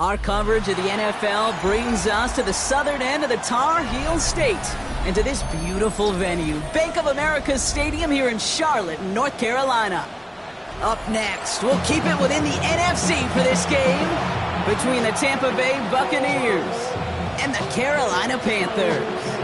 Our coverage of the NFL brings us to the southern end of the Tar Heel State and to this beautiful venue, Bank of America Stadium here in Charlotte, North Carolina. Up next, we'll keep it within the NFC for this game between the Tampa Bay Buccaneers and the Carolina Panthers.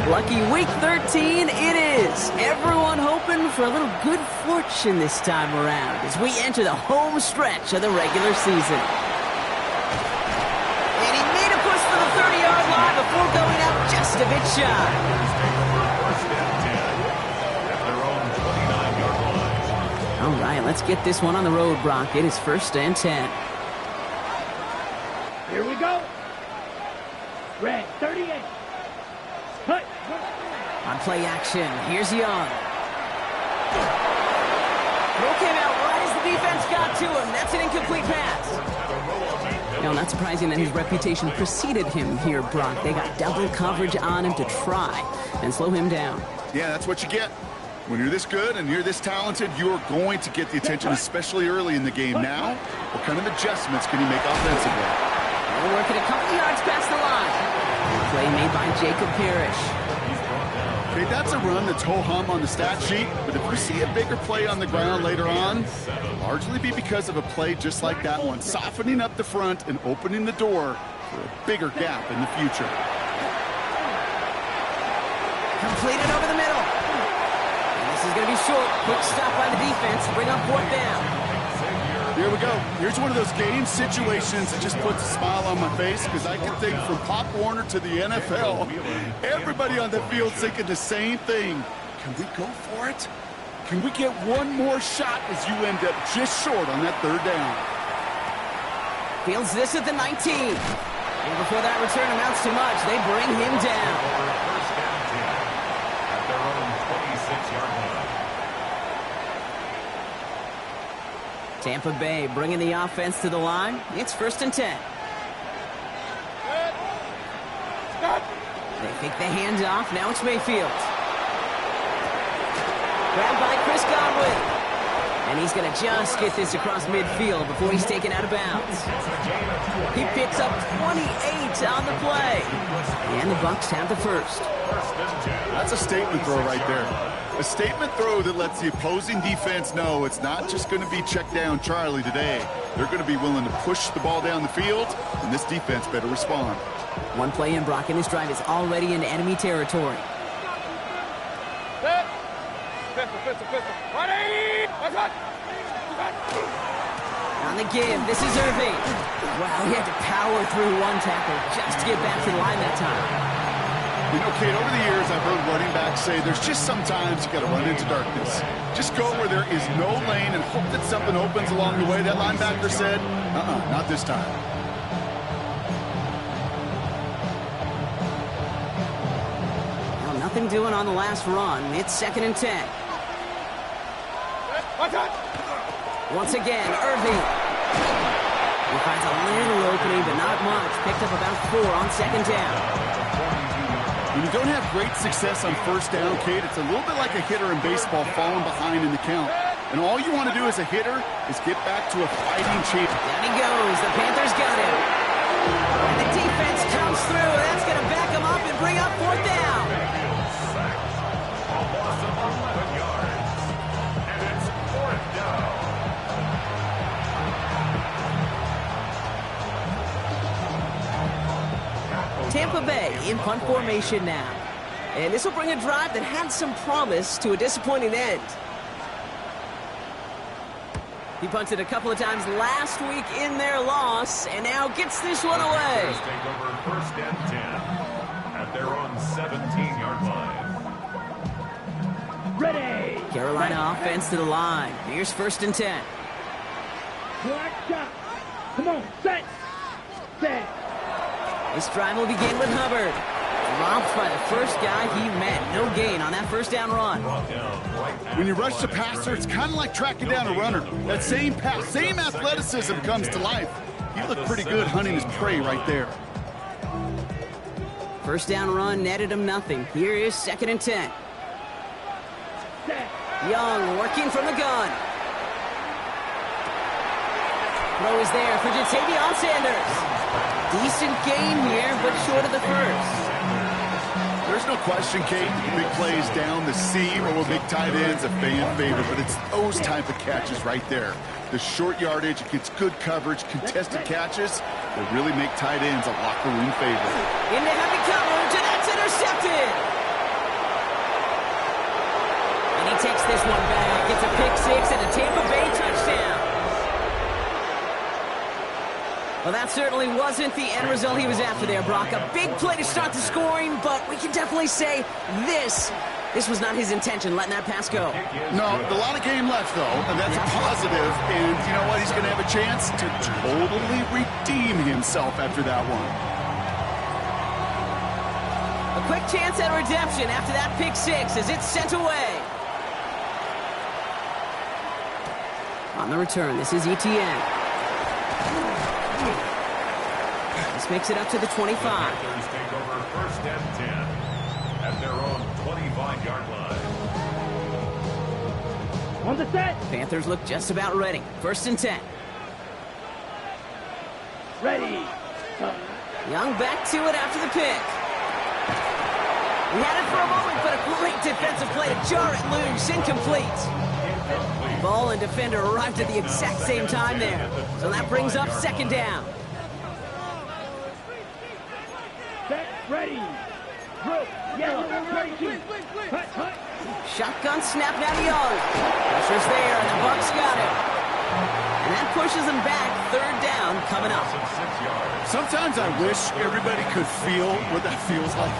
Lucky week 13 it is. Everyone hoping for a little good fortune this time around as we enter the home stretch of the regular season. And he made a push for the 30-yard line before going out just a bit shy. All right, let's get this one on the road, Brock. It is 1st and 10. Here we go. Red 38. Put. On play action, here's Young. Throw came out right as the defense got to him. That's an incomplete pass. No, not surprising that his reputation preceded him here, Brock. They got double coverage on him to try and slow him down. Yeah, that's what you get. When you're this good and you're this talented, you're going to get the attention, especially early in the game. Now, what kind of adjustments can he make offensively? We're working a couple yards past the line. Play made by Jacob Parrish. Okay, that's a run that's ho-hum on the stat sheet, but if we see a bigger play on the ground later on, it'll largely be because of a play just like that one, softening up the front and opening the door for a bigger gap in the future. Completed over the middle. And this is going to be short. Quick stop by the defense to bring up 4th down. Here we go. Here's one of those game situations that just puts a smile on my face because I can think from Pop Warner to the NFL. Everybody on the field thinking the same thing. Can we go for it? Can we get one more shot as you end up just short on that 3rd down? Fields this at the 19. And before that return amounts to much, they bring him down. First down 10 at their own 26-yard line. Tampa Bay bringing the offense to the line. It's 1st and 10. They fake the handoff. Now it's Mayfield. Grabbed by Chris Godwin. And he's going to just get this across midfield before he's taken out of bounds. He picks up 28 on the play. And the Bucs have the first. That's a statement throw right there. A statement throw that lets the opposing defense know it's not just going to be check down Charlie today. They're going to be willing to push the ball down the field, and this defense better respond. One play in, Brock, and this drive is already into enemy territory. On the give, this is Irving. Wow, he had to power through one tackle just to get back to the line that time. You know, Kate, over the years, I've heard running backs say there's just sometimes you got to run into darkness. Just go where there is no lane and hope that something opens along the way. That linebacker said, not this time. Well, nothing doing on the last run. It's 2nd and 10. Once again, Irving. He finds a little opening, but not much. Picked up about 4 on 2nd down. When you don't have great success on 1st down, Kate, it's a little bit like a hitter in baseball falling behind in the count. And all you want to do as a hitter is get back to a fighting chance. Down he goes. The Panthers got him. And the defense comes through. That's going to back him up and bring up 4th down. A loss of 11 yards. And it's 4th down. Tampa Bay in punt formation now. And this will bring a drive that had some promise to a disappointing end. He punted a couple of times last week in their loss, and now gets this one away. Take over 1st and 10 at their own 17-yard line. Ready. Carolina offense to the line. Here's 1st and 10. Black shot. Come on, set. Set. This drive will begin with Hubbard. Dropped by the first guy he met. No gain on that 1st down run. When you rush the passer, it's kind of like tracking down a runner. That same pass, same athleticism comes to life. He looked pretty good hunting his prey right there. 1st down run netted him nothing. Here is 2nd and 10. Young working from the gun. Throw is there for Jatavion Sanders. Decent gain here, but short of the first. There's no question, Kate, big plays down the seam or will make tight ends a fan favorite, but it's those type of catches right there. The short yardage against good coverage, contested catches will really make tight ends a locker room favorite. Into heavy coverage, and that's intercepted. And he takes this one back. It's a pick six and a Tampa Bay touchdown. Well, that certainly wasn't the end result he was after there, Brock. A big play to start the scoring, but we can definitely say this was not his intention, letting that pass go. No, a lot of game left, though, and that's a positive. And you know what? He's going to have a chance to totally redeem himself after that one. A quick chance at redemption after that pick six as it's sent away. On the return, this is Etienne. This makes it up to the 25. Panthers take over first and 10 at their own 25-yard line. On the set. Panthers look just about ready. First and 10. Ready. Young back to it after the pick. He had it for a moment, but a great defensive play to jar it loose. Incomplete. Ball and defender arrived at the exact same time there. So that brings up second down. Set. Ready. Drill. Yellow. Ready. Hut. Shotgun snap now to Young. Pressure's there, and the Bucs got it. And that pushes them back. Third down coming up. Sometimes I wish everybody could feel what that feels like.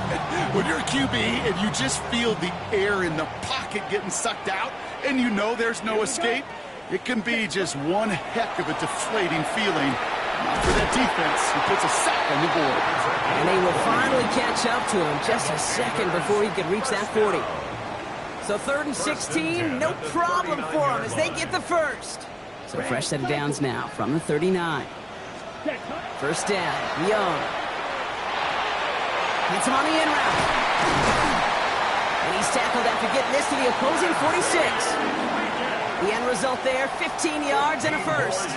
When you're a QB and you just feel the air in the pocket getting sucked out and you know there's no escape, it can be just one heck of a deflating feeling. Not for that defense, who puts a sack on the board. And they will finally catch up to him just a second before he could reach that 40. So 3rd and 16, no problem for him as they get the first. So fresh set of downs now from the 39. First down, Young. Hits him on the in route. And he's tackled after getting this to the opposing 46. The end result there, 15 yards and a first.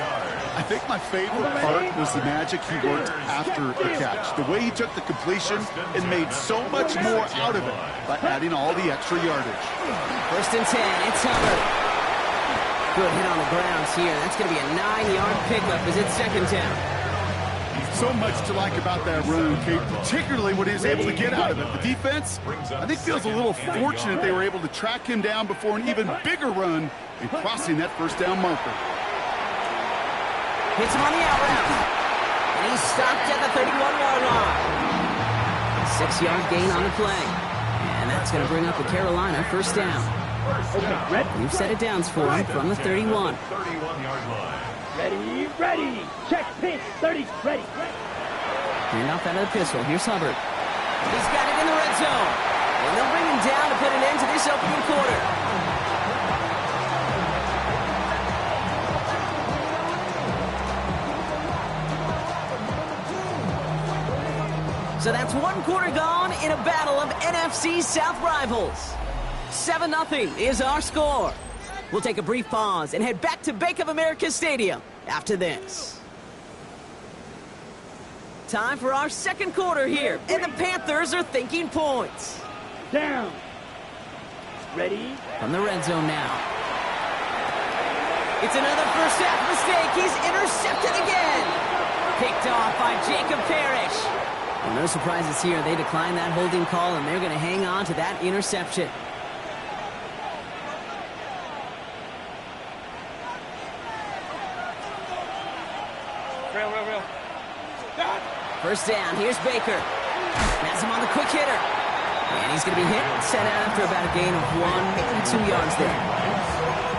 I think my favorite part was the magic he worked after the catch. The way he took the completion and made so much more out of it by adding all the extra yardage. First and 10, it's Hubbard. Good hit on the grounds here. That's going to be a 9-yard pickup as it's second down. So much to like about that run, Kate, particularly what he was able to get out of it. The defense, I think, feels a little fortunate they were able to track him down before an even bigger run and crossing that first down marker. Hits him on the out route. And he's stopped at the 31-yard line. 6-yard gain on the play. And that's going to bring up the Carolina first down. We've set it downs for him from the 31. 31-yard line. Ready. Check, pinch, 30, ready. Handoff out of the pistol. Here's Hubbard. He's got it in the red zone. And they'll bring him down to put an end to this opening quarter. So that's one quarter gone in a battle of NFC South rivals. 7-0 is our score. We'll take a brief pause and head back to Bank of America Stadium after this. Time for our second quarter here, and the Panthers are thinking points. Down. Ready. From the red zone now. It's another first half mistake. He's intercepted again. Picked off by Jacob Parrish. Well, no surprises here. They decline that holding call, and they're going to hang on to that interception. Real. First down, here's Baker. Has him on the quick hitter. And he's going to be hit and set out after about a gain of 1, maybe 2 yards there.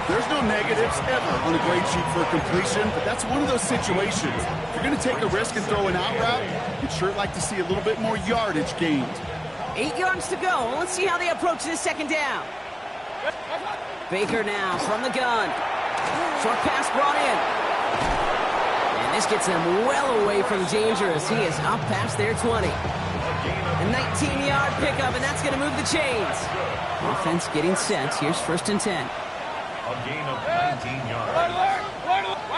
There's no negatives ever on a grade sheet for a completion, but that's one of those situations. If you're going to take a risk and throw an out route, you'd sure like to see a little bit more yardage gained. 8 yards to go. Let's see how they approach this second down. Baker now from the gun. Short pass brought in. And this gets them well away from danger as he is up past their 20. A 19-yard pickup, and that's going to move the chains. Offense getting set. Here's first and 10. A gain of 19 yards.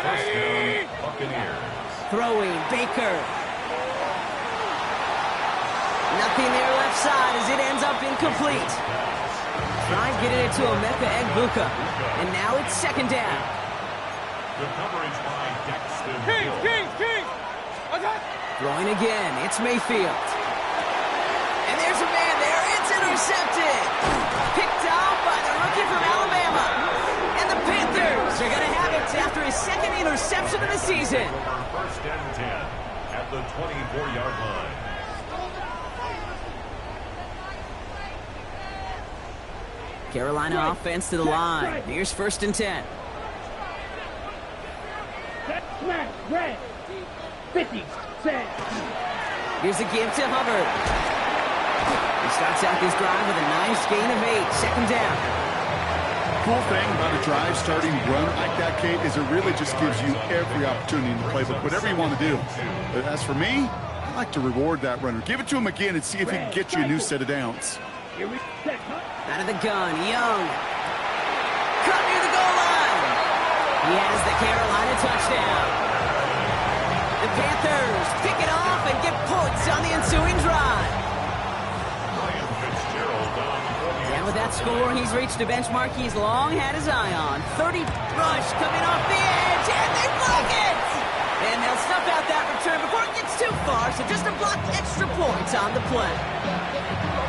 First down, Throwing, Baker. Nothing there left side as it ends up incomplete. Tried getting it to Emeka Egbuka, and now it's second down. The coverage by Dexton. King! Throwing again, it's Mayfield. And there's a man there, it's intercepted. Picked off by the rookie from Alabama. And the Panthers are going to have it after his second interception of the season. First and 10 at the 24-yard line. Carolina offense to the line. Here's first and 10. Smash, red. 50, set. Here's a give to Hubbard. He starts out this drive with a nice gain of 8. Second down. Cool thing about a drive starting run like that, Kate, is it really just gives you every opportunity in the playbook, whatever you want to do. But as for me, I like to reward that runner. Give it to him again and see if he can get you a new set of downs. Here we set. Out of the gun, Young. Cut near the goal line. He has the Carolina touchdown. The Panthers pick it off and get points on the ensuing drive. Ryan Fitzgerald on 40. And with that score, he's reached a benchmark he's long had his eye on. 30 rush coming off the edge, and they block it! And they'll snuff out that return before it gets too far, so just a block extra points on the play.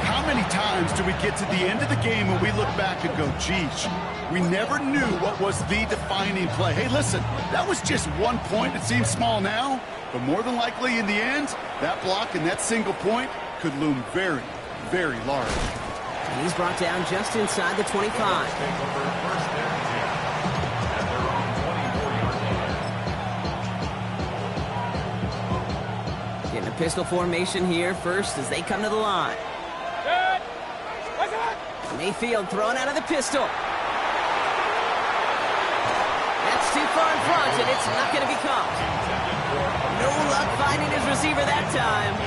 How many times do we get to the end of the game and we look back and go, geez, we never knew what was the defining play. Hey, listen, that was just 1 point. It seems small now, but more than likely in the end, that block and that single point could loom very, very large. And he's brought down just inside the 25. Take over first and 10 at their own 24-yard line. Getting a pistol formation here first as they come to the line. Mayfield throwing out of the pistol. That's too far in front, and it's not going to be caught. No luck finding his receiver that time.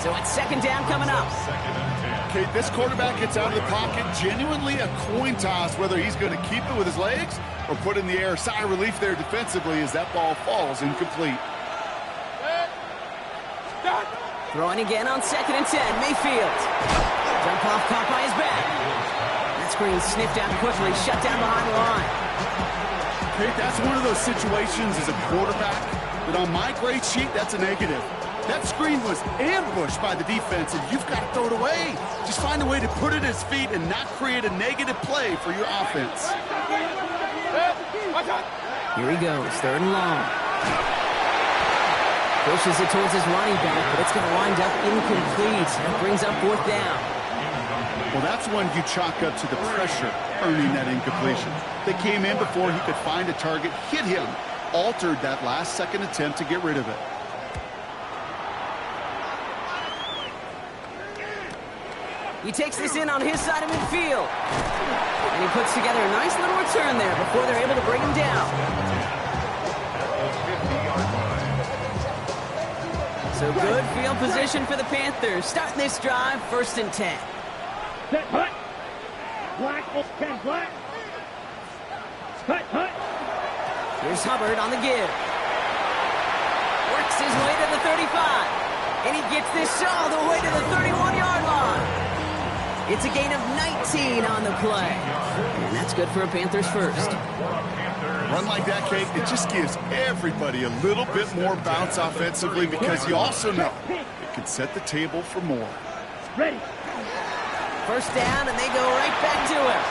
So it's second down coming up. Second and 10. Okay, this quarterback gets out of the pocket, genuinely a coin toss, whether he's going to keep it with his legs or put in the air. Sigh of relief there defensively as that ball falls incomplete. Throwing again on second and 10, Mayfield. Jump off caught by his back. That screen sniffed out quickly, shut down behind the line. Okay, that's one of those situations as a quarterback that on my grade sheet, that's a negative. That screen was ambushed by the defense, and you've got to throw it away. Just find a way to put it at his feet and not create a negative play for your offense. Here he goes, third and long. Pushes it towards his running back, but it's going to wind up incomplete. That brings up fourth down. Well, that's when you chalk up to the pressure earning that incompletion. They came in before he could find a target, hit him, altered that last-second attempt to get rid of it. He takes this in on his side of midfield. And he puts together a nice little return there before they're able to bring him down. So good field position for the Panthers. Starting this drive, first and 10. Set, hut. Black, 10, black. Hut. Here's Hubbard on the give. Works his way to the 35. And he gets this all the way to the 31-yard line. It's a gain of 19 on the play. And that's good for a Panthers first. Run like that, Kate, it just gives everybody a little bit more bounce offensively because you also know it can set the table for more. Ready. First down, and they go right back to him.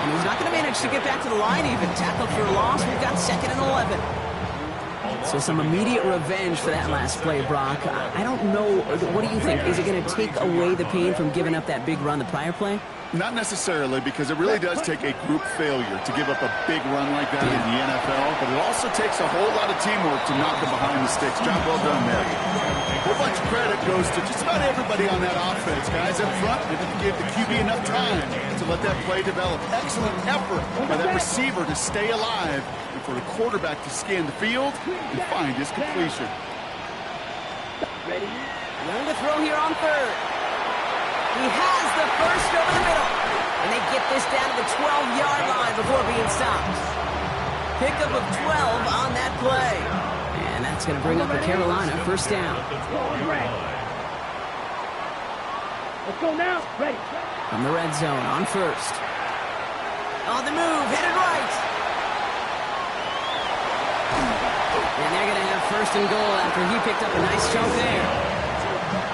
And he's not going to manage to get back to the line even. Tackled for a loss. We've got second and 11. So some immediate revenge for that last play, Brock. I don't know. What do you think? Is it going to take away the pain from giving up that big run the prior play? Not necessarily, because it really does take a group failure to give up a big run like that in the NFL, but it also takes a whole lot of teamwork to knock them behind the sticks. Job well done there. A whole bunch of credit goes to just about everybody on that offense. Guys up front, they didn't give the QB enough time to let that play develop. Excellent effort by that receiver to stay alive and for the quarterback to scan the field and find his completion. Ready. Young to throw here on third. He has the first over the middle. And they get this down to the 12-yard line before being stopped. Pickup of 12 on that play. And that's going to bring up the Carolina first down. Let's go now. Ready. From the red zone on first. On the move, headed right. And they're going to have first and goal after he picked up a nice chunk there.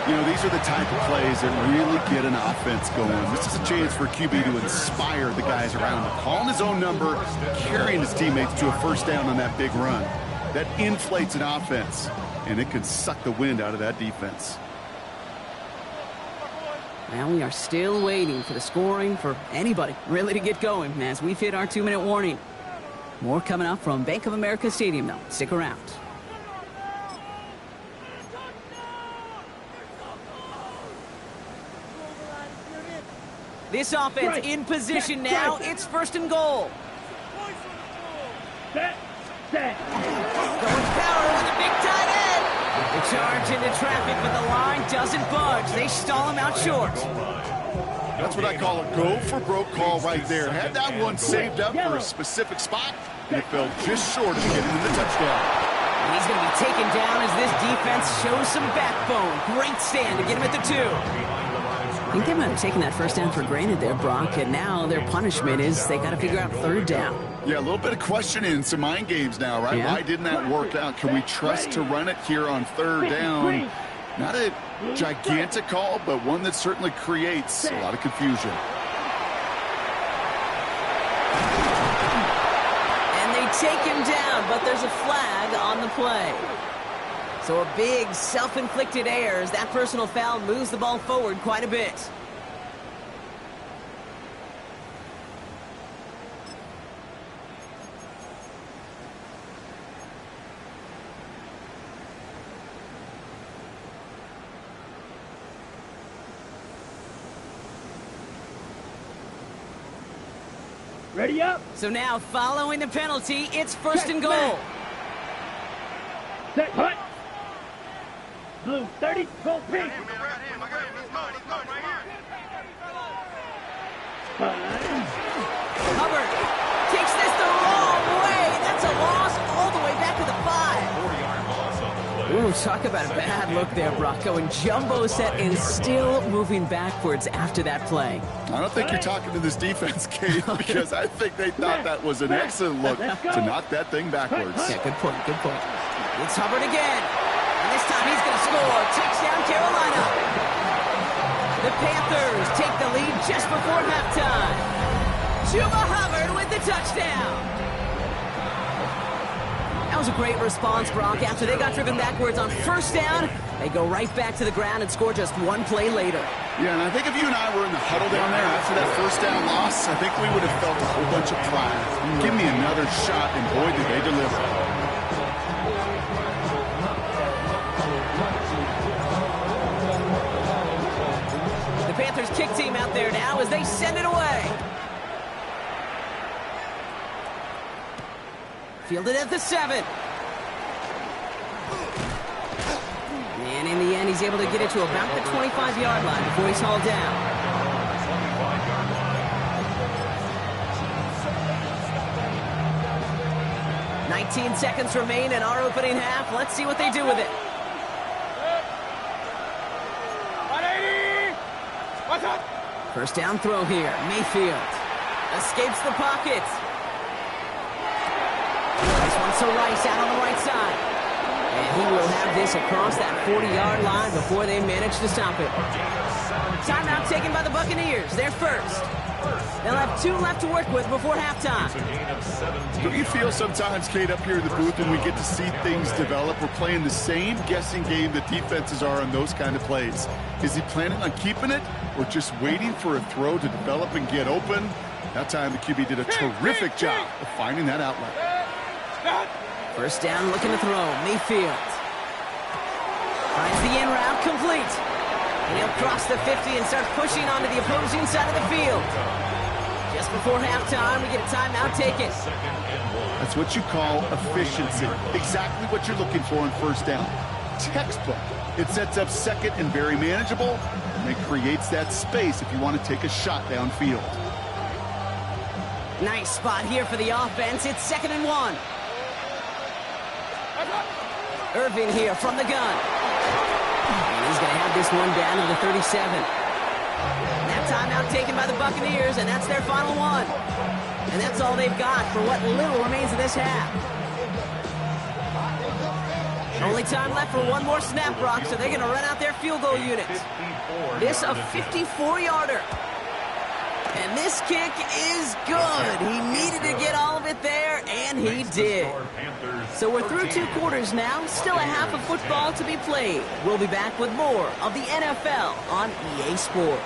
You know, these are the type of plays that really get an offense going. This is a chance for QB to inspire the guys around him. Calling his own number, carrying his teammates to a first down on that big run. That inflates an offense, and it can suck the wind out of that defense. Well, we are still waiting for the scoring for anybody really to get going as we've hit our 2-minute warning. More coming up from Bank of America Stadium, though. Stick around. This offense in position now. It's first and goal. Set. Going power with a big tight end. The charge into traffic, but the line doesn't budge. They stall him out short. That's what I call a go-for-broke call right there. Had that one saved up for a specific spot, and it fell just short of getting to the touchdown. And he's going to be taken down as this defense shows some backbone. Great stand to get him at the 2. I think they might have taken that first down for granted there, Brock, and now their punishment is they got to figure out third down. Yeah, a little bit of questioning, some mind games now, right? Yeah. Why didn't that work out? Can we trust to run it here on third down? Not a gigantic call, but one that certainly creates a lot of confusion. And they take him down, but there's a flag on the play. So a big self-inflicted error as that personal foul moves the ball forward quite a bit. Ready up. So now, following the penalty, it's first and goal. Set. Hut. Blue 30. Gold pink. Hubbard takes this the wrong way. That's a loss all the way back to the 5. Ooh, talk about a bad look there, Brock. Going jumbo set and still moving backwards after that play. I don't think you're talking to this defense, Kate, because I think they thought that was an excellent look to knock that thing backwards. Yeah, good point, good point. It's Hubbard again. And this time he's going to score. Touchdown, Carolina. The Panthers take the lead just before halftime. Chuba Hubbard with the touchdown. That was a great response, Brock. After they got driven backwards on first down, they go right back to the ground and score just one play later. Yeah, and I think if you and I were in the huddle down there after that first down loss, I think we would have felt a whole bunch of pride. Give me another shot, and boy, did they deliver. The Panthers kick team out there now as they send it away. Fielded at the 7. And in the end, he's able to get it to about the 25-yard line before he's hauled down. "19 seconds remain in our opening half. Let's see what they do with it. First down throw here. Mayfield escapes the pocket. This one's to Rice out on the right side. And he will have this across that 40-yard line before they manage to stop it. Timeout taken by the Buccaneers. They're first. They'll have 2 left to work with before halftime. Don't you feel sometimes, Kate, up here in the booth when we get to see things develop, we're playing the same guessing game that defenses are on those kind of plays? Is he planning on keeping it or just waiting for a throw to develop and get open? That time the QB did a terrific job of finding that outlet. First down, looking to throw. Mayfield finds the in route, complete. And he'll cross the 50 and start pushing onto the opposing side of the field. Just before halftime, we get a timeout taken. That's what you call efficiency. Exactly what you're looking for on first down. Textbook. It sets up second and very manageable, and it creates that space if you want to take a shot downfield. Nice spot here for the offense. It's 2nd and 1. Irvin here from the gun. And he's going to have this one down to the 37. That timeout taken by the Buccaneers, and that's their final one. And that's all they've got for what little remains of this half. Only time left for one more snap, Brock, so they're going to run out their field goal unit. This a 54-yarder. And this kick is good. He needed to get all of it there, and he did. So we're through 2 quarters now. Still a half of football to be played. We'll be back with more of the NFL on EA Sports.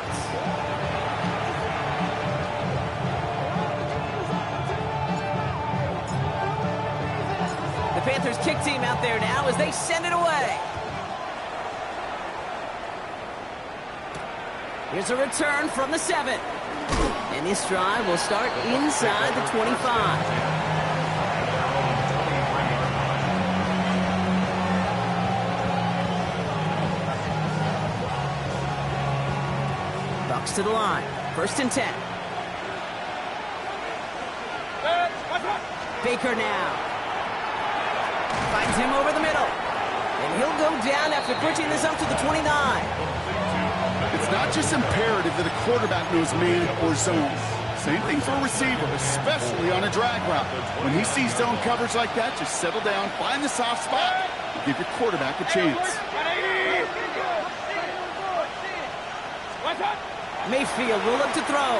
The Panthers kick team out there now as they send it away. Here's a return from the 7. And this drive will start inside the 25. Bucks to the line. 1st and 10. Baker now. Finds him over the middle. And he'll go down after pushing this up to the 29. It's not just imperative that a quarterback knows man or zone. Same thing for a receiver, especially on a drag route. When he sees zone coverage like that, just settle down, find the soft spot, and give your quarterback a chance. Mayfield will look to throw.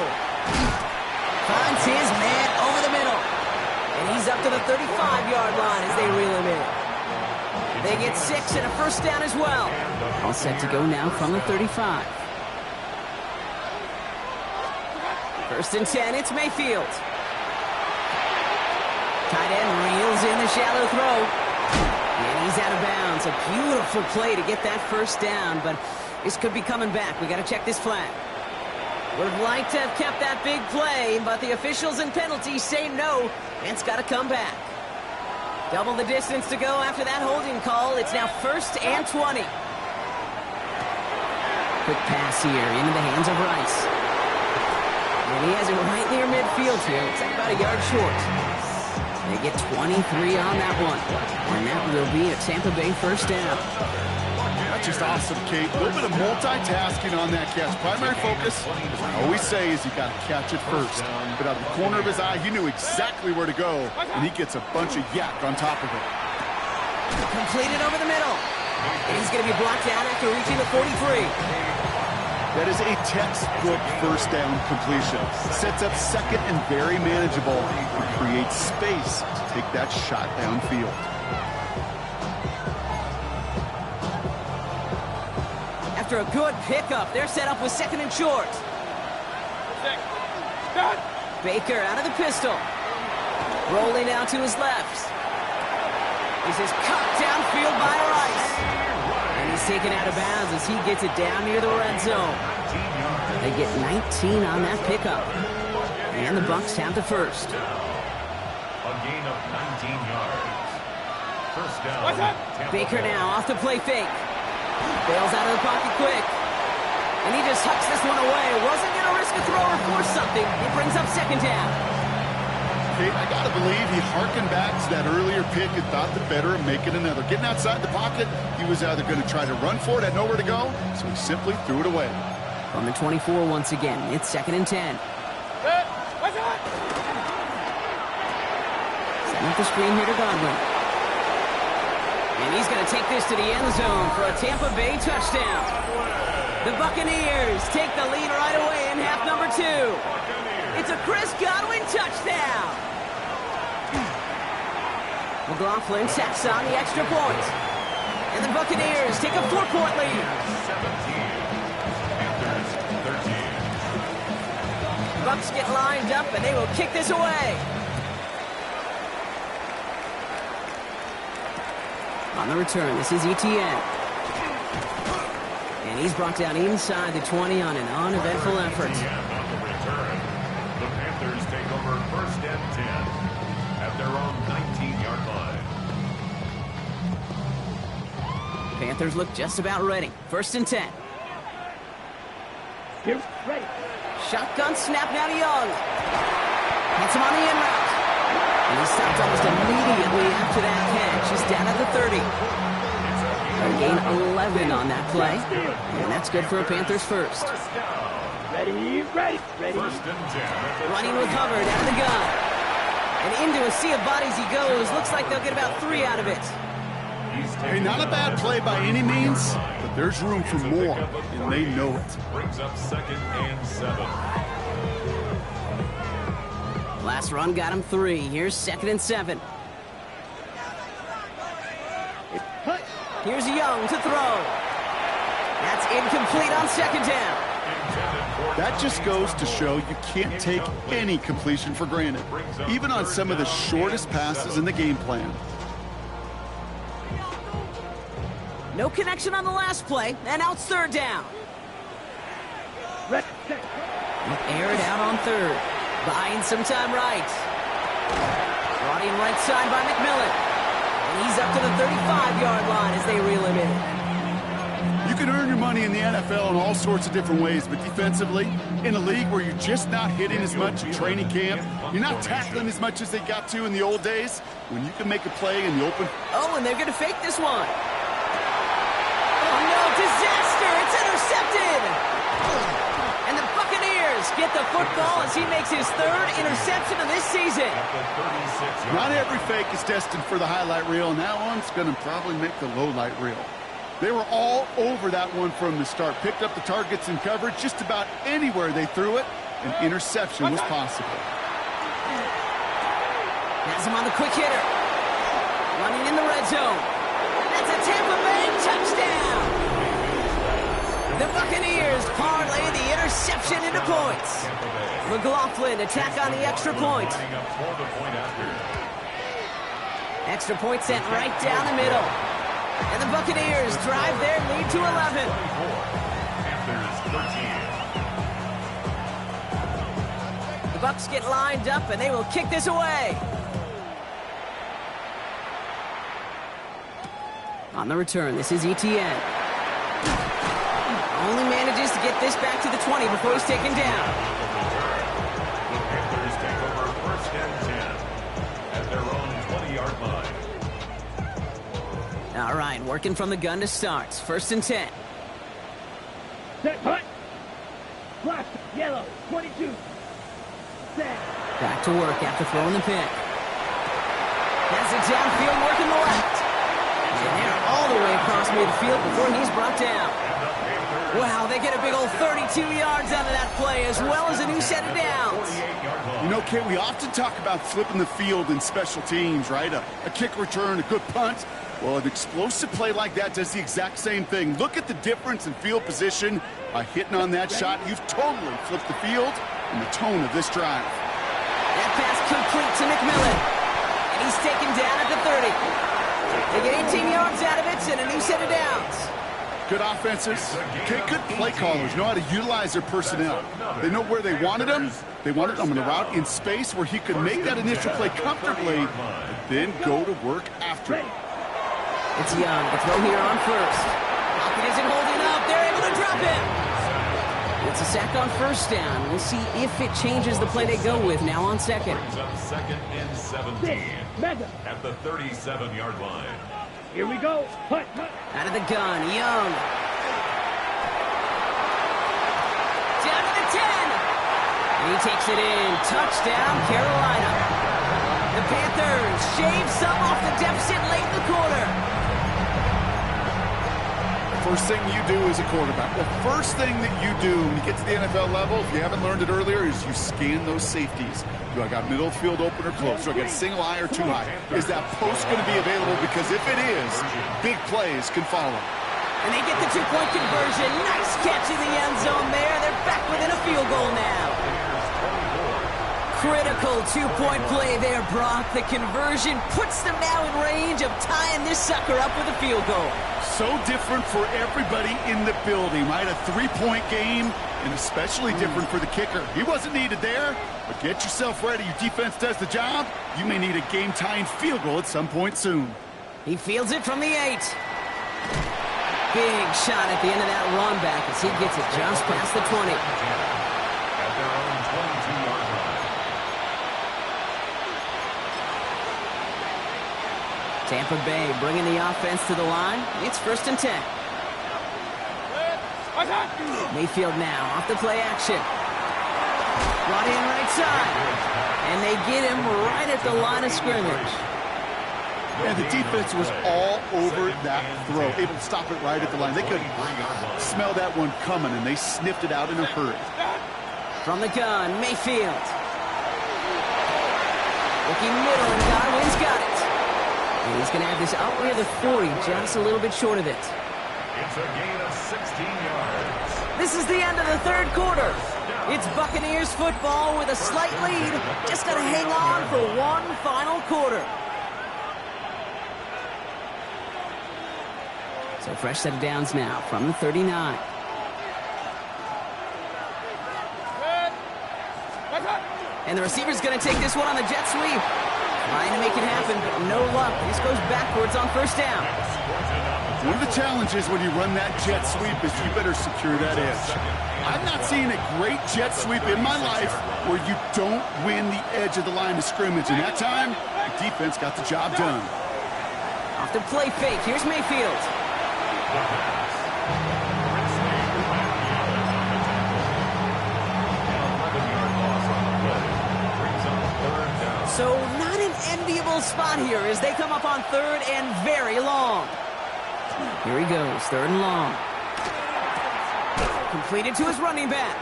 Finds his man over the middle. And he's up to the 35-yard line as they reel him in. They get 6 and a 1st down as well. All set to go now from the 35. 1st and 10, it's Mayfield. Tight end reels in the shallow throw. And he's out of bounds. A beautiful play to get that 1st down, but this could be coming back. We got to check this flag. Would have liked to have kept that big play, but the officials and penalties say no, and it's got to come back. Double the distance to go after that holding call. It's now 1st and 20. Quick pass here into the hands of Rice. And he has it right near midfield here. Looks like about a yard short. They get 23 on that one. And that will be a Tampa Bay 1st down. That's just awesome, Kate. A little bit of multitasking on that catch. Primary focus, as I always say, is you got to catch it first. But out of the corner of his eye, he knew exactly where to go, and he gets a bunch of yak on top of it. Completed over the middle. And he's going to be blocked out after reaching the 43. That is a textbook 1st down completion. Sets up 2nd and very manageable. It creates space to take that shot downfield. After a good pickup, they're set up with 2nd and short. Baker out of the pistol. Rolling out to his left. This is cut downfield by Rice. And he's taken out of bounds as he gets it down near the red zone. They get 19 on that pickup. And the Bucks have the 1st. A gain of 19 yards. 1st down. Baker now off the play fake. Bails out of the pocket quick. And he just hucks this one away. Wasn't going to risk a throw or force something. It brings up 2nd down. Kate, I got to believe he harkened back to that earlier pick and thought the better of making another. Getting outside the pocket, he was either going to try to run for it, had nowhere to go, so he simply threw it away. On the 24 once again, it's 2nd and 10. Setting up the screen here to Godwin. And he's going to take this to the end zone for a Tampa Bay touchdown. The Buccaneers take the lead right away in half number 2. It's a Chris Godwin touchdown. McLaughlin sacks on the extra point. And the Buccaneers take a 4-point lead. 17. Panthers 13. Bucks get lined up and they will kick this away. On the return, this is Etienne. And he's brought down inside the 20 on an uneventful effort. Etienne on the return. The Panthers take over 1st and 10 at their own 19-yard line. Panthers look just about ready. 1st and 10. Get ready. Shotgun snap now to Young. Hits him on the in route. And he's stopped almost immediately after that catch. He's down at the 30. They gain 11 on that play, and that's good for a Panthers first. Ready, ready, ready. First and 10. Running with Hubbard out of the gun. And into a sea of bodies he goes. Looks like they'll get about 3 out of it. Hey, not a bad play by any means, but there's room for more, and they know it. Brings up 2nd and 7. Last run got him 3. Here's 2nd and 7. Cut. Here's Young to throw. That's incomplete on 2nd down. That just goes to show you can't take any completion for granted, even on some of the shortest passes in the game plan. No connection on the last play, and now it's 3rd down. Red, set. Air it out on 3rd. Buying some time right. Brought in right side by McMillan. And he's up to the 35-yard line as they reel him in. You can earn your money in the NFL in all sorts of different ways, but defensively, in a league where you're just not hitting as much in training camp, you're not tackling as much as they got to in the old days, when you can make a play in the open. Oh, and they're going to fake this one. Oh, no, disaster! It's intercepted! And the Buccaneers get the football as he makes his 3rd interception of this season. Not every fake is destined for the highlight reel, and that one's going to probably make the low light reel. They were all over that one from the start. Picked up the targets in coverage just about anywhere they threw it. An interception was possible. Has him on the quick hitter. Running in the red zone. That's a Tampa Bay touchdown. The Buccaneers parlay the interception into points. McLaughlin attack on the extra point. Extra point sent right down the middle. And the Buccaneers drive their lead to 11. The Bucs get lined up, and they will kick this away. On the return, this is Etienne. Only manages to get this back to the 20 before he's taken down. The Panthers take over 1st and 10 at their own 20-yard line. All right, working from the gun to start. 1st and 10. Set, cut. Black, yellow, 22. Set. Back to work after throwing the pick. Has it downfield, working the left. And they're all the way across midfield before he's brought down. Wow, they get a big old 32 yards out of that play, as well as a new set of downs. You know, Kate, we often talk about flipping the field in special teams, right? A kick return, a good punt. Well, an explosive play like that does the exact same thing. Look at the difference in field position. By hitting on that shot, you've totally flipped the field and the tone of this drive. That pass complete to McMillan. And he's taken down at the 30. They get 18 yards out of it and a new set of downs. Good offenses, okay, good play callers know how to utilize their personnel. They know where they wanted them. They wanted them on the route in space where he could make that initial play comfortably, but then go to work after it. It's Young to throw here on 1st. Pocket isn't holding up. They're able to drop him. It's a sack on 1st down. We'll see if it changes the play they go with now on 2nd. Brings up 2nd and 17 at the 37-yard line. Here we go. Cut, cut. Out of the gun, Young. Down to the 10. And he takes it in. Touchdown, Carolina. The Panthers shave some off the deficit late in the quarter. First thing you do as a quarterback, the first thing that you do when you get to the NFL level, if you haven't learned it earlier, is you scan those safeties. Do I got middle of the field open or close? Do I got a single eye or too high? Is that post going to be available? Because if it is, big plays can follow. And they get the 2-point conversion. Nice catch in the end zone there. They're back within a field goal now. Critical 2-point play there, Brock. The conversion puts them now in range of tying this sucker up with a field goal. So different for everybody in the building, right? A 3-point game, and especially different for the kicker. He wasn't needed there, but get yourself ready. Your defense does the job. You may need a game-tying field goal at some point soon. He fields it from the 8. Big shot at the end of that run back as he gets it just past the 20. At their own 22-yard line. Tampa Bay bringing the offense to the line. It's 1st and 10. Mayfield now off the play action. Brought in right side. And they get him right at the line of scrimmage. And the defense was all over that throw, able to stop it right at the line. They could smell that one coming, and they sniffed it out in a hurry. From the gun, Mayfield. Looking middle, and Godwin's got it. And he's going to have this out near the 40, just a little bit short of it. It's a gain of 16 yards. This is the end of the 3rd quarter. It's Buccaneers football with a slight lead. Just got to hang on for one final quarter. So fresh set of downs now from the 39. And the receiver's going to take this one on the jet sweep. Trying to make it happen, but no luck. This goes backwards on 1st down. One of the challenges when you run that jet sweep is you better secure that edge. I've not seen a great jet sweep in my life where you don't win the edge of the line of scrimmage. And that time, the defense got the job done. Off the play fake. Here's Mayfield. So not an enviable spot here as they come up on 3rd and very long. Here he goes, 3rd and long. Completed to his running back.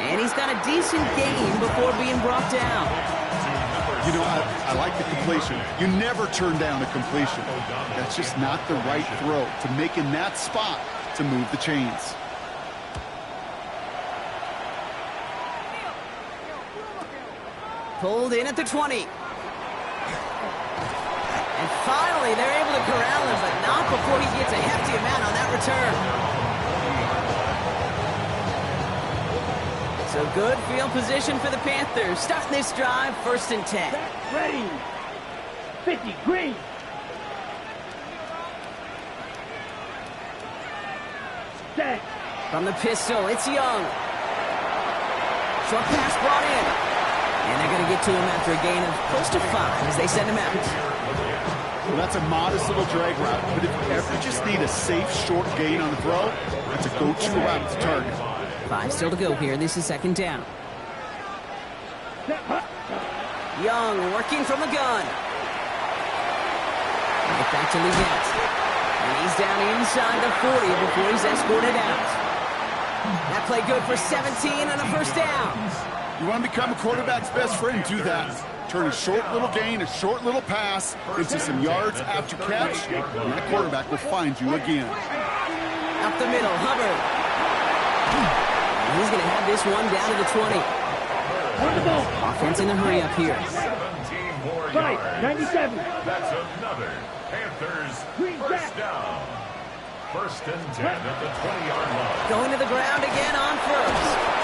And he's got a decent gain before being brought down. You know, I like the completion. You never turn down a completion. That's just not the right throw to make in that spot to move the chains. Pulled in at the 20. And finally, they're able to corral him, but not before he gets a hefty amount on that return. So good field position for the Panthers. Starting this drive, 1st and 10. Ready. 50, green. Set. From the pistol, it's Young. Short pass brought in. And they're going to get to him after a gain of close to 5 as they send him out. Well, that's a modest little drag route, but if you ever just need a safe, short gain on the throw, that's a go-to route to target. 5 still to go here. This is 2nd down. Young working from the gun. Right back to Leggett. And he's down inside the 40 before he's escorted out. That play good for 17 and a 1st down. You want to become a quarterback's best friend, do that. Turn a short little gain, a short little pass into some yards after catch, and that quarterback will find you again. Up the middle, Hubbard. He's going to have this one down to the 20. Offense in a hurry up here. 17 more Right, yards. 97. That's another Panthers 1st down. 1st and 10 at the 20-yard line. Going to the ground again on 1st.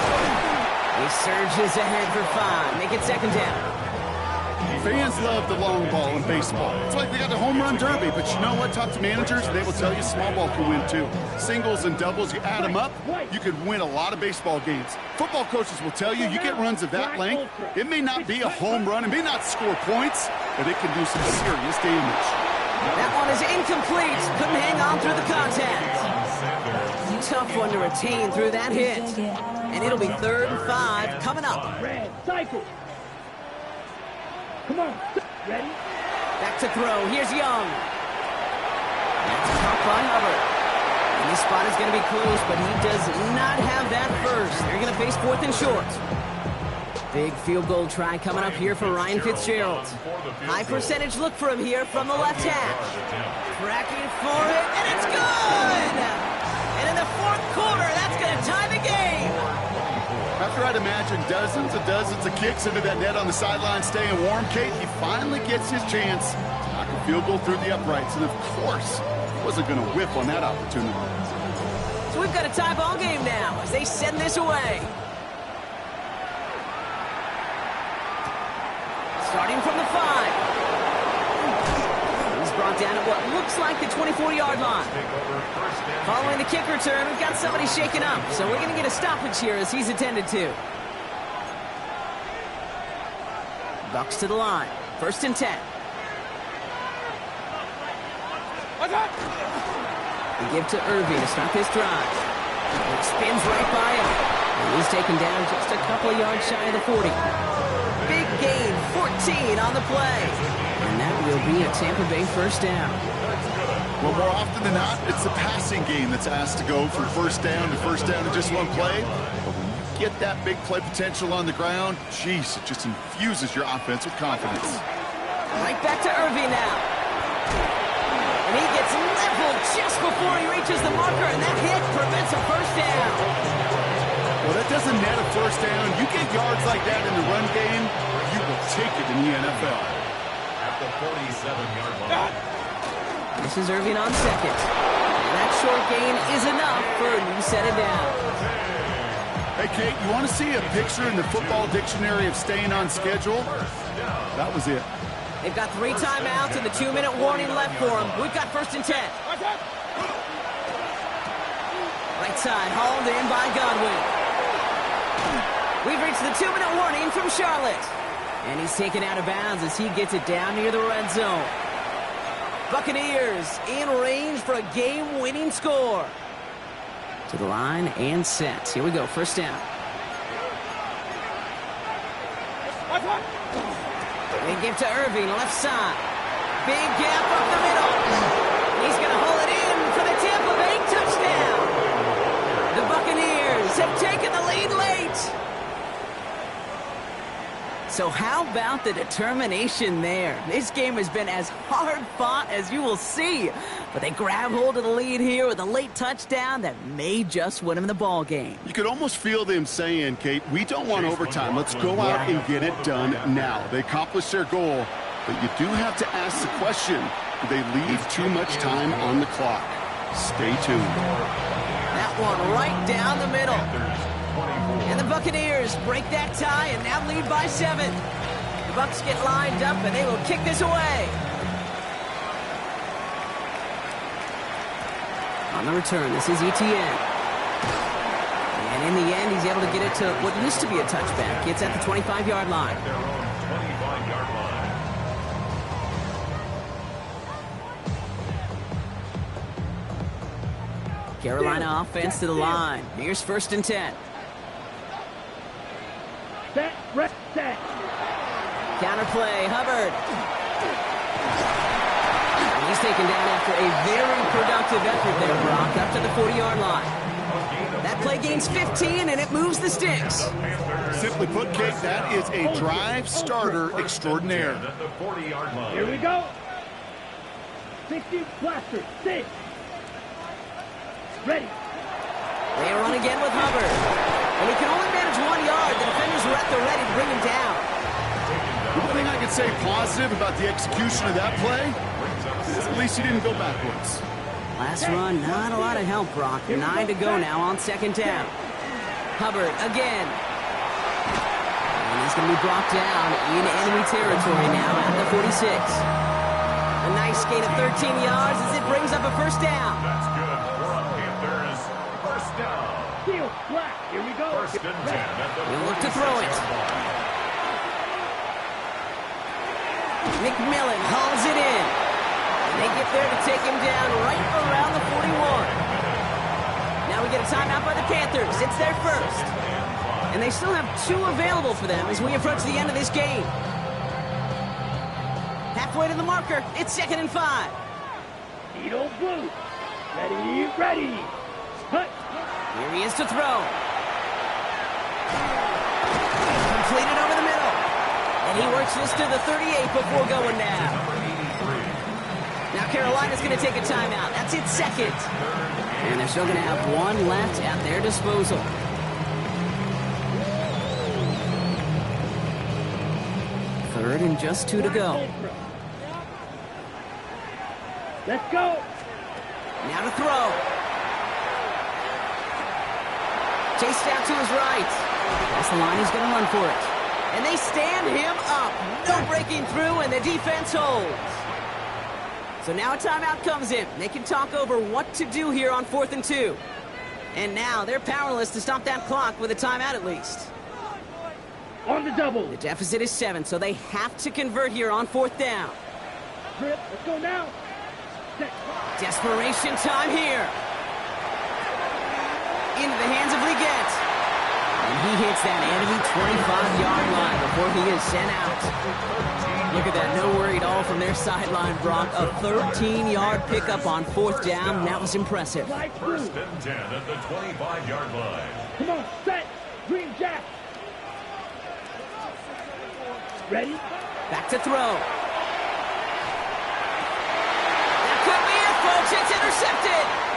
He surges ahead for 5. Make it 2nd down. Fans love the long ball in baseball. It's like they got the home run derby, but you know what? Talk to managers, they will tell you small ball can win too. Singles and doubles, you add them up, you could win a lot of baseball games. Football coaches will tell you, you get runs of that length, it may not be a home run, it may not score points, but it can do some serious damage. That one is incomplete. Couldn't hang on through the contact. Tough one to retain through that hit. And it'll be 3rd and 5 coming up. Red, cycle. Come on. Ready? Back to throw. Here's Young. That's caught by Hubbard. And this spot is going to be close, but he does not have that first. They're going to face 4th and short. Big field goal try coming up here for Ryan Fitzgerald. High percentage look for him here from the left hash. Cracking for it, and it's good! And in the 4th quarter, that's going to tie the game. After I'd imagine dozens of kicks into that net on the sideline staying warm, Kate, he finally gets his chance to knock a field goal through the uprights. And of course, he wasn't going to whiff on that opportunity. So we've got a tie ball game now as they send this away. Starting from the 5. He's brought down at what looks like the 24-yard line. Following the kick return, we've got somebody shaken up, so we're going to get a stoppage here as he's attended to. Bucks to the line. 1st and 10. They give to Irving to start this drive. It spins right by him. And he's taken down just a couple of yards shy of the 40. Big gain, 14 on the play. And that will be a Tampa Bay first down. Well, more often than not, it's the passing game that's asked to go from first down in just one play. But when you get that big play potential on the ground, geez, it just infuses your offense with confidence. Right back to Irving now. And he gets leveled just before he reaches the marker, and that hit prevents a first down. Well, that doesn't net a first down. You get yards like that in the run game, you will take it in the NFL. At the 47-yard line. This is Irving on second. And that short gain is enough for a new set of downs. Hey, Kate, you want to see a picture in the football dictionary of staying on schedule? That was it. They've got 3 timeouts and the 2-minute warning left for them. We've got first and 10. Right side, hauled in by Godwin. We've reached the 2-minute warning from Charlotte. And he's taken out of bounds as he gets it down near the red zone. Buccaneers in range for a game-winning score. To the line and set. Here we go, first down. They give to Irving, left side. Big gap up the middle. He's going to haul it in for the Tampa Bay touchdown. The Buccaneers have taken the lead late. So how about the determination there? This game has been as hard fought as you will see. But they grab hold of the lead here with a late touchdown that may just win them the ball game. You could almost feel them saying, Kate, we don't want overtime. Let's go out and get it done now. They accomplished their goal, but you do have to ask the question, do they leave too much time on the clock? Stay tuned. That one right down the middle. And the Buccaneers break that tie and now lead by 7. The Bucs get lined up and they will kick this away. On the return, this is Etienne. And in the end, he's able to get it to what used to be a touchback. It's at the 25-yard line. Their own 25-yard line. Carolina offense to the line. Here's first and 10. Set, rep, set. Counterplay, Hubbard. And he's taken down after a very productive effort there, Brock, up to the 40-yard line. That play gains 15, and it moves the sticks. Simply put, Kate, that is a drive starter extraordinaire. At the 40-yard line. Here we go. 60 blaster, 6. Ready. They run again with Hubbard. And he can only manage 1 yard. The defenders were at the ready to bring him down. One thing I can say positive about the execution of that play is at least he didn't go backwards. Last run, not a lot of help, Brock. 9 to go now on second down. Hubbard again. And he's going to be brought down in enemy territory now at the 46. A nice gain of 13 yards as it brings up a first down. That's good for a Panthers first down. Steel flat. Here we go. First and 10 at the He'll look to throw it. 46-yard line. McMillan hauls it in. And they get there to take him down right around the 41. Now we get a timeout by the Panthers. It's their first. And they still have 2 available for them as we approach the end of this game. Halfway to the marker. It's second and 5. Needle blue. Ready, ready. Hut. Here he is to throw. Completed over the middle. And he works this to the 38 before going down. Now Carolina's going to take a timeout. That's its second. And they're still going to have 1 left at their disposal. Third and just 2 to go. Let's go. Now to throw. Chased out to his right. That's the line, he's going to run for it. And they stand him up. No breaking through, and the defense holds. So now a timeout comes in. They can talk over what to do here on 4th and 2. And now they're powerless to stop that clock with a timeout at least. On the double. The deficit is 7, so they have to convert here on 4th down. Grip. Let's go now. Desperation time here. Into the hands of Leggett. And he hits that enemy 25-yard line before he is sent out. Look at that, no worry at all from their sideline, Brock. A 13-yard pickup on 4th down. That was impressive. First and 10 at the 25-yard line. Come on, set. Green Jack. Ready? Back to throw. That could be it, folks. It's intercepted.